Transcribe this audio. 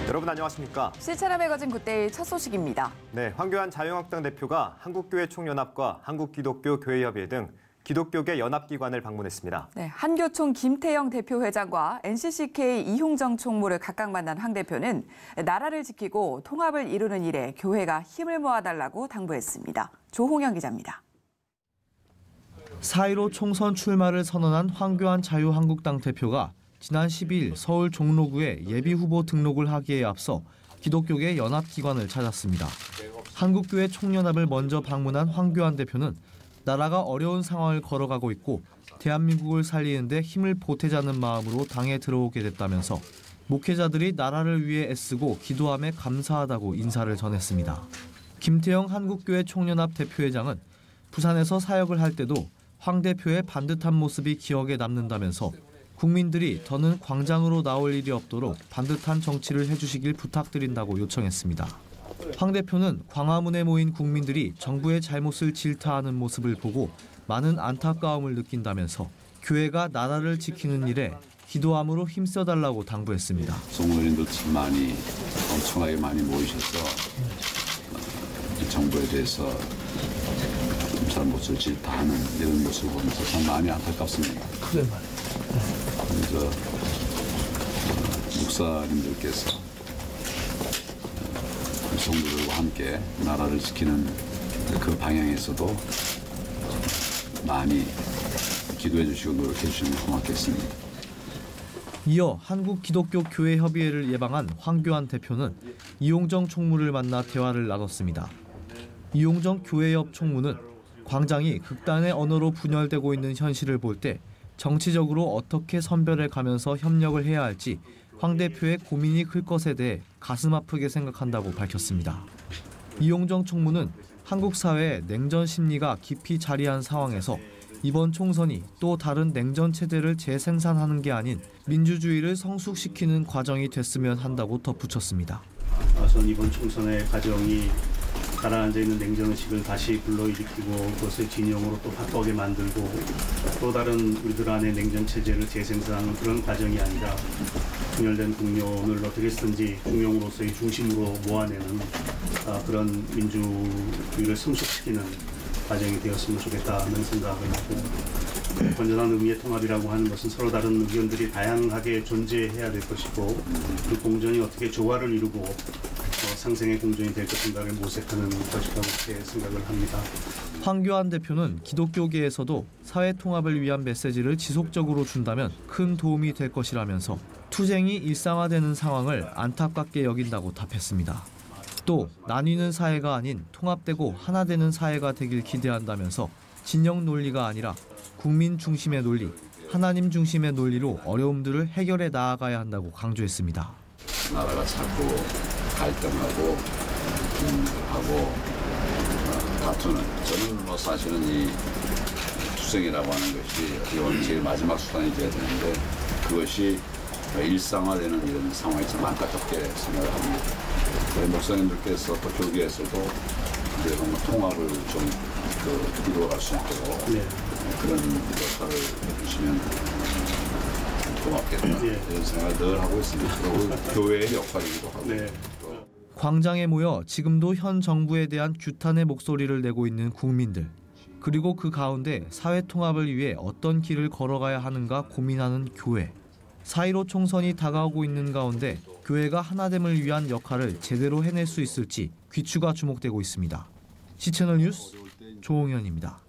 여러분 안녕하십니까? 실체나 매거진 굿데이 첫 소식입니다. 네, 황교안 자유한국당 대표가 한국교회 총연합과 한국기독교교회협의회 등 기독교계 연합기관을 방문했습니다. 네, 한교총 김태영 대표회장과 NCCK 이흉정 총무를 각각 만난 황 대표는 나라를 지키고 통합을 이루는 일에 교회가 힘을 모아달라고 당부했습니다. 조홍영 기자입니다. 4.15 총선 출마를 선언한 황교안 자유한국당 대표가 지난 12일 서울 종로구에 예비후보 등록을 하기에 앞서 기독교계 연합기관을 찾았습니다. 한국교회 총연합을 먼저 방문한 황교안 대표는 나라가 어려운 상황을 걸어가고 있고 대한민국을 살리는 데 힘을 보태자는 마음으로 당에 들어오게 됐다면서 목회자들이 나라를 위해 애쓰고 기도함에 감사하다고 인사를 전했습니다. 김태영 한국교회 총연합 대표회장은 부산에서 사역을 할 때도 황 대표의 반듯한 모습이 기억에 남는다면서 국민들이 더는 광장으로 나올 일이 없도록 반듯한 정치를 해주시길 부탁드린다고 요청했습니다. 황 대표는 광화문에 모인 국민들이 정부의 잘못을 질타하는 모습을 보고 많은 안타까움을 느낀다면서 교회가 나라를 지키는 일에 기도함으로 힘써달라고 당부했습니다. 성모님들 엄청나게 많이 모이셔서 정부에 대해서 잘못을 질타하는 이런 모습을 보면서 참 많이 안타깝습니다. 그래 말이에요. 그래서 목사님들께서 성도들과 함께 나라를 지키는 그 방향에서도 많이 기도해 주시고 노력해 주시면 고맙겠습니다. 이어 한국기독교교회협의회를 예방한 황교안 대표는 이용정 총무를 만나 대화를 나눴습니다. 이용정 교회협 총무는 광장이 극단의 언어로 분열되고 있는 현실을 볼 때 정치적으로 어떻게 선별해 가면서 협력을 해야 할지 황 대표의 고민이 클 것에 대해 가슴 아프게 생각한다고 밝혔습니다. 이용정 총무는 한국 사회의 냉전 심리가 깊이 자리한 상황에서 이번 총선이 또 다른 냉전 체제를 재생산하는 게 아닌 민주주의를 성숙시키는 과정이 됐으면 한다고 덧붙였습니다. 전 이번 총선의 과정이 가라앉아 있는 냉전의식을 다시 불러일으키고 그것을 진영으로 또 바꾸게 만들고 또 다른 우리들 안의 냉전 체제를 재생산하는 그런 과정이 아니라 분열된 국론을 어떻게 쓰든지 중용으로서의 중심으로 모아내는 그런 민주주의를 성숙시키는 과정이 되었으면 좋겠다는 생각을 하고, 건전한 의미의 통합이라고 하는 것은 서로 다른 의견들이 다양하게 존재해야 될 것이고 그 공존이 어떻게 조화를 이루고 상생의 공존이 될 것인가를 모색하는 것이라고 생각을 합니다. 황교안 대표는 기독교계에서도 사회 통합을 위한 메시지를 지속적으로 준다면 큰 도움이 될 것이라면서 투쟁이 일상화되는 상황을 안타깝게 여긴다고 답했습니다. 또 나뉘는 사회가 아닌 통합되고 하나 되는 사회가 되길 기대한다면서 진영 논리가 아니라 국민 중심의 논리, 하나님 중심의 논리로 어려움들을 해결해 나아가야 한다고 강조했습니다. 나라가 자꾸 갈등하고 하고 다투는, 저는 사실은 이 투쟁이라고 하는 것이 제일 마지막 수단이 돼야 되는데 그것이 일상화되는 이런 상황이 참 안타깝게 생각을 합니다. 저희 목사님들께서 또 교계에서도 통합을 좀 이루어갈 수 있도록 그런 역할을 해주시면 고맙겠다 이런 생각을 늘 하고 있습니다. 그리고 교회의 역할이기도 하고. 광장에 모여 지금도 현 정부에 대한 규탄의 목소리를 내고 있는 국민들, 그리고 그 가운데 사회 통합을 위해 어떤 길을 걸어가야 하는가 고민하는 교회. 4.15 총선이 다가오고 있는 가운데 교회가 하나됨을 위한 역할을 제대로 해낼 수 있을지 귀추가 주목되고 있습니다. CCTV 뉴스 조홍현입니다.